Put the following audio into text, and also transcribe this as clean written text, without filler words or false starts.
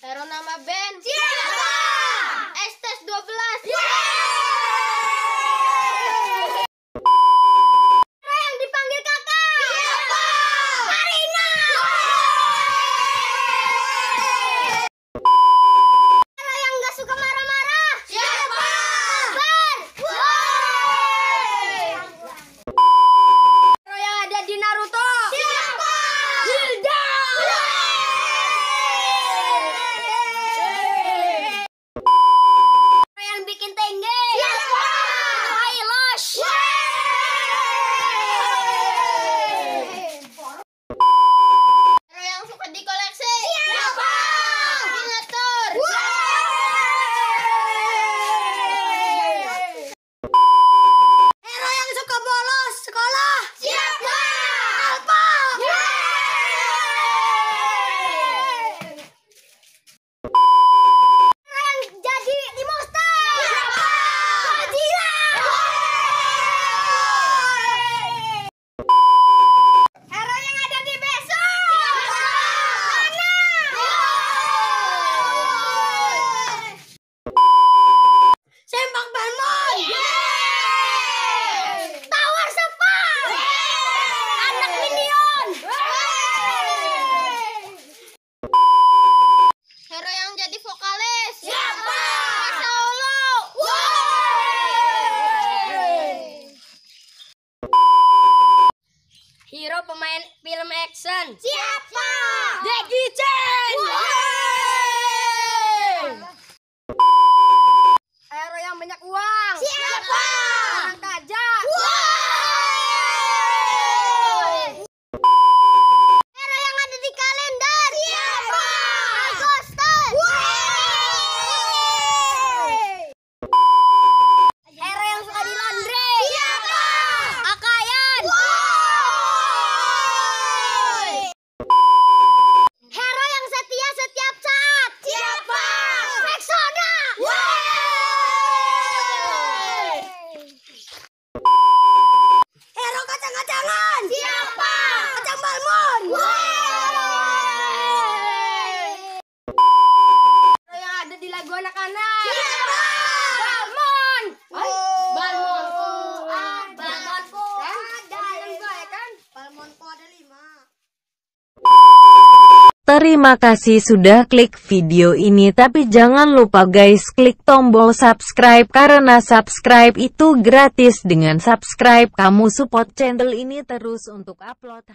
Hero nama band siapa? Estes 12. Hero yang dipanggil kakak siapa? Karina. Hero yang gak suka marah-marah siapa? Bar. Hero yang ada di Naruto siapa? Hilda. Yang bikin tengge siapa? Eyelash. Hero yang suka dikoleksi siapa? Dinosaur. Hero yang suka bolos sekolah siapa? Alpa. Jadi di monster siapa? Godzilla. Hero yang ada di Beso siapa? Nana. Sempak Balmon. Tower Sepang. Anak Minion. Hero yang jadi vokalis siapa? Solo. Hero pemain film action siapa? Jackie Chan. Hero yang banyak uang siapa? Orang kaya. Hero yang ada di kalender siapa? Agustus. Hero yang suka di laundry siapa? Akayan. Hero yang setia setiap saat siapa? Rexona. Hero kacang-kacangan siapa? Kacang Balmon. Hero yang ada di lagu anak-anak siapa? Balmon. Balmonku ada. Balmonku ada. Ya kan? Balmonku ada 5. Terima kasih sudah klik video ini, tapi jangan lupa guys klik tombol subscribe karena subscribe itu gratis. Dengan subscribe kamu support channel ini terus untuk upload